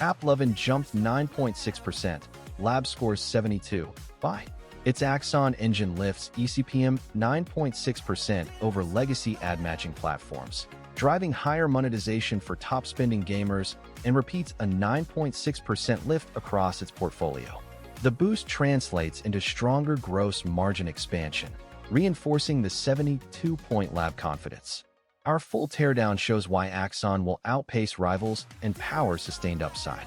AppLovin jumped 9.6%, Lab scores 72. Buy. Its Axon engine lifts eCPM 9.6% over legacy ad matching platforms, driving higher monetization for top-spending gamers, and repeats a 9.6% lift across its portfolio. The boost translates into stronger gross margin expansion, reinforcing the 72-point lab confidence. Our full teardown shows why Axon will outpace rivals and power sustained upside.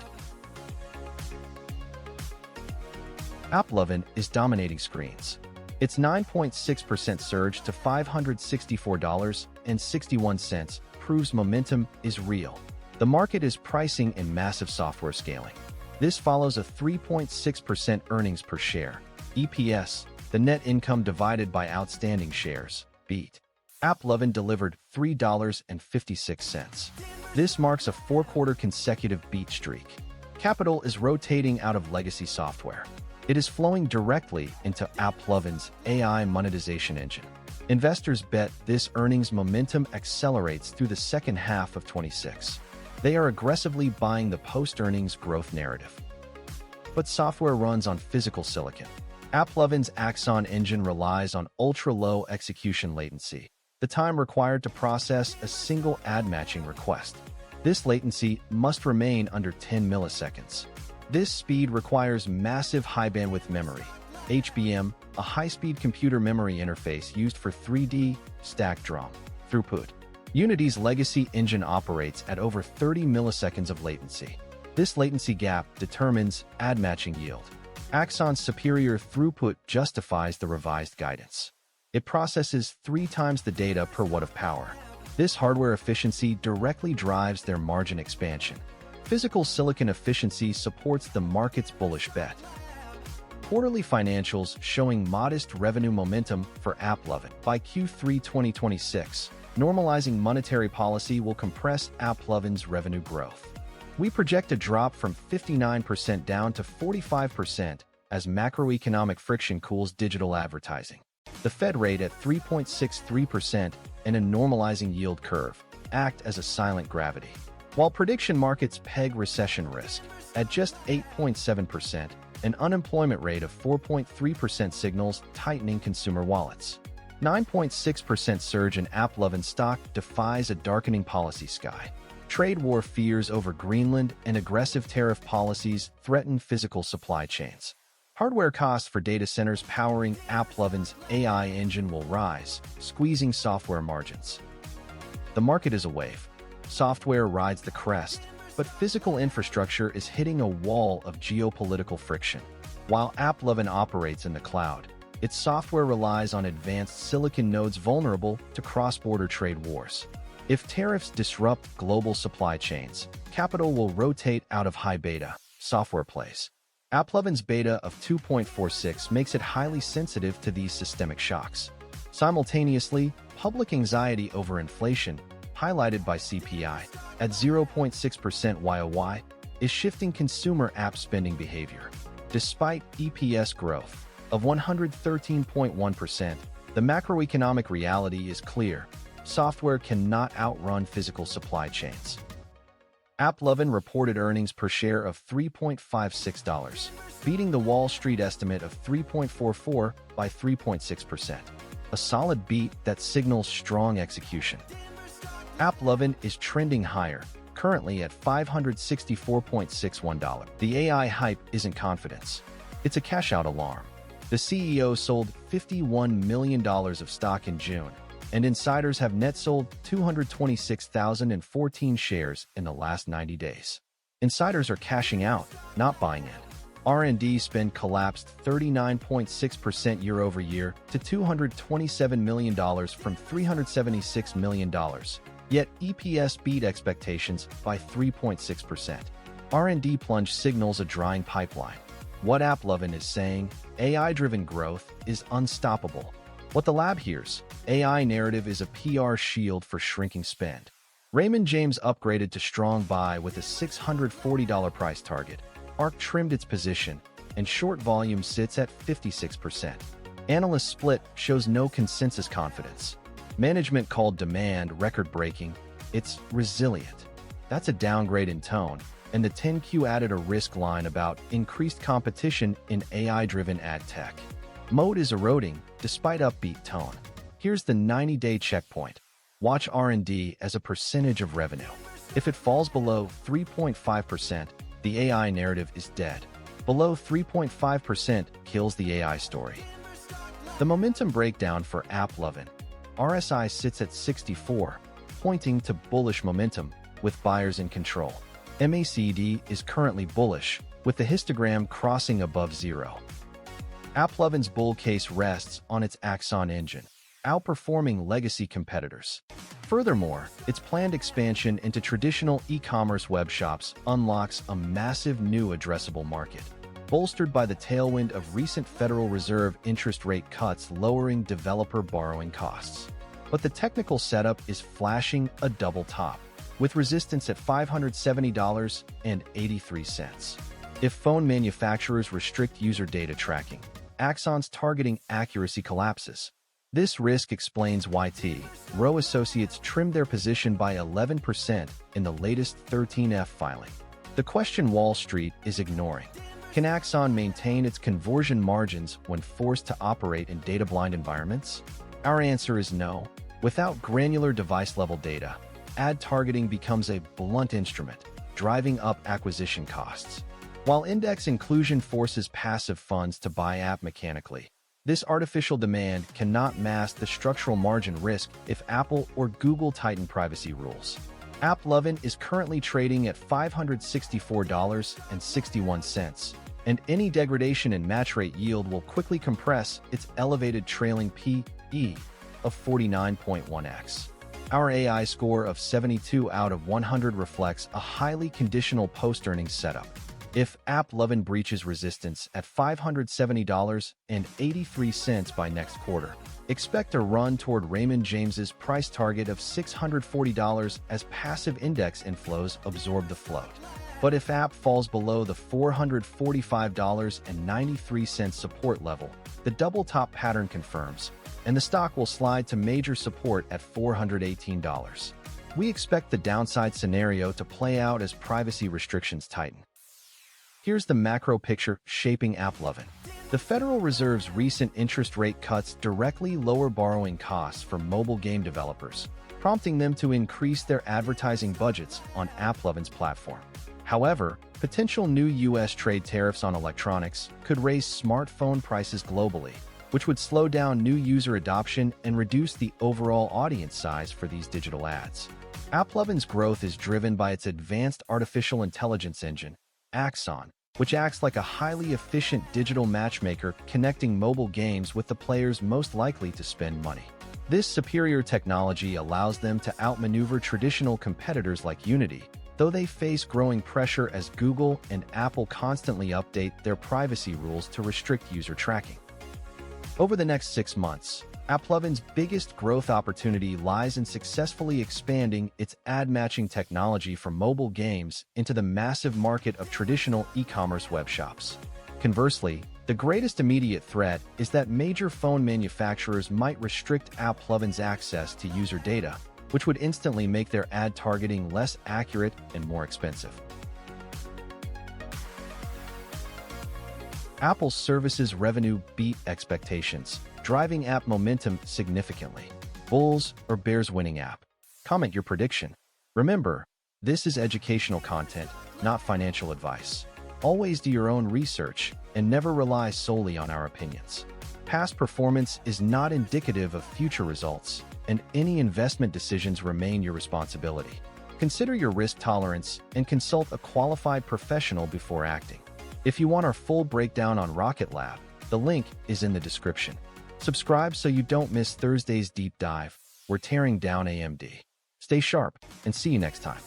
AppLovin is dominating screens. Its 9.6% surge to $564.61 proves momentum is real. The market is pricing in massive software scaling. This follows a 3.6% earnings per share, EPS, the net income divided by outstanding shares, beat. AppLovin delivered $3.56. This marks a 4-quarter consecutive beat streak. Capital is rotating out of legacy software. It is flowing directly into AppLovin's AI monetization engine. Investors bet this earnings momentum accelerates through the second half of 2026. They are aggressively buying the post-earnings growth narrative. But software runs on physical silicon. AppLovin's Axon engine relies on ultra-low execution latency, the time required to process a single ad matching request. This latency must remain under 10 milliseconds. This speed requires massive high-bandwidth memory, HBM, a high-speed computer memory interface used for 3D stacked DRAM throughput. Unity's legacy engine operates at over 30 milliseconds of latency. This latency gap determines ad matching yield. Axon's superior throughput justifies the revised guidance. It processes 3 times the data per watt of power. This hardware efficiency directly drives their margin expansion. Physical silicon efficiency supports the market's bullish bet. Quarterly financials showing modest revenue momentum for AppLovin. By Q3 2026, normalizing monetary policy will compress AppLovin's revenue growth. We project a drop from 59% down to 45% as macroeconomic friction cools digital advertising. The Fed rate at 3.63% and a normalizing yield curve act as a silent gravity. While prediction markets peg recession risk at just 8.7%, an unemployment rate of 4.3% signals tightening consumer wallets. 9.6% surge in AppLovin stock defies a darkening policy sky. Trade war fears over Greenland and aggressive tariff policies threaten physical supply chains. Hardware costs for data centers powering AppLovin's AI engine will rise, squeezing software margins. The market is a wave. Software rides the crest, but physical infrastructure is hitting a wall of geopolitical friction. While AppLovin operates in the cloud, its software relies on advanced silicon nodes vulnerable to cross-border trade wars. If tariffs disrupt global supply chains, capital will rotate out of high beta software plays. AppLovin's beta of 2.46 makes it highly sensitive to these systemic shocks. Simultaneously, public anxiety over inflation, highlighted by CPI, at 0.6% YOY, is shifting consumer app spending behavior. Despite EPS growth of 113.1%, the macroeconomic reality is clear. Software cannot outrun physical supply chains. AppLovin reported earnings per share of $3.56, beating the Wall Street estimate of $3.44 by 3.6%. A solid beat that signals strong execution. AppLovin is trending higher, currently at $564.61. The AI hype isn't confidence. It's a cash-out alarm. The CEO sold $51 million of stock in June, and insiders have net sold 226,014 shares in the last 90 days. Insiders are cashing out, not buying in. R&D spend collapsed 39.6% year-over-year to $227 million from $376 million. Yet EPS beat expectations by 3.6%. R&D plunge signals a drying pipeline. What AppLovin is saying, AI-driven growth is unstoppable. What the lab hears, AI narrative is a PR shield for shrinking spend. Raymond James upgraded to strong buy with a $640 price target. ARK trimmed its position, and short volume sits at 56%. Analyst split shows no consensus confidence. Management called demand record-breaking. It's resilient. That's a downgrade in tone, and the 10Q added a risk line about increased competition in AI-driven ad tech. Mode is eroding, despite upbeat tone. Here's the 90-day checkpoint. Watch R&D as a percentage of revenue. If it falls below 3.5%, the AI narrative is dead. Below 3.5% kills the AI story. The momentum breakdown for AppLovin. RSI sits at 64, pointing to bullish momentum, with buyers in control. MACD is currently bullish, with the histogram crossing above zero. AppLovin's bull case rests on its Axon engine, outperforming legacy competitors. Furthermore, its planned expansion into traditional e-commerce web shops unlocks a massive new addressable market, bolstered by the tailwind of recent Federal Reserve interest rate cuts lowering developer borrowing costs. But the technical setup is flashing a double top, with resistance at $570.83. If phone manufacturers restrict user data tracking, Axon's targeting accuracy collapses. This risk explains why Rowe Associates trimmed their position by 11% in the latest 13F filing. The question Wall Street is ignoring: can Axon maintain its conversion margins when forced to operate in data-blind environments? Our answer is no. Without granular device-level data, ad targeting becomes a blunt instrument, driving up acquisition costs. While index inclusion forces passive funds to buy app mechanically, this artificial demand cannot mask the structural margin risk if Apple or Google tighten privacy rules. AppLovin is currently trading at $564.61, and any degradation in match rate yield will quickly compress its elevated trailing P/E of 49.1x. Our AI score of 72 out of 100 reflects a highly conditional post-earnings setup. If AppLovin breaches resistance at $570.83 by next quarter, expect a run toward Raymond James's price target of $640 as passive index inflows absorb the float. But if App falls below the $445.93 support level, the double top pattern confirms, and the stock will slide to major support at $418. We expect the downside scenario to play out as privacy restrictions tighten. Here's the macro picture shaping AppLovin. The Federal Reserve's recent interest rate cuts directly lower borrowing costs for mobile game developers, prompting them to increase their advertising budgets on AppLovin's platform. However, potential new U.S. trade tariffs on electronics could raise smartphone prices globally, which would slow down new user adoption and reduce the overall audience size for these digital ads. AppLovin's growth is driven by its advanced artificial intelligence engine, Axon, which acts like a highly efficient digital matchmaker connecting mobile games with the players most likely to spend money. This superior technology allows them to outmaneuver traditional competitors like Unity, though they face growing pressure as Google and Apple constantly update their privacy rules to restrict user tracking. Over the next 6 months, AppLovin's biggest growth opportunity lies in successfully expanding its ad-matching technology from mobile games into the massive market of traditional e-commerce web shops. Conversely, the greatest immediate threat is that major phone manufacturers might restrict AppLovin's access to user data, which would instantly make their ad targeting less accurate and more expensive. Apple's services revenue beat expectations, driving app momentum significantly. Bulls or bears winning app? Comment your prediction. Remember, this is educational content, not financial advice. Always do your own research and never rely solely on our opinions. Past performance is not indicative of future results, and any investment decisions remain your responsibility. Consider your risk tolerance and consult a qualified professional before acting. If you want our full breakdown on Rocket Lab, the link is in the description. Subscribe so you don't miss Thursday's deep dive. We're tearing down AMD. Stay sharp and see you next time.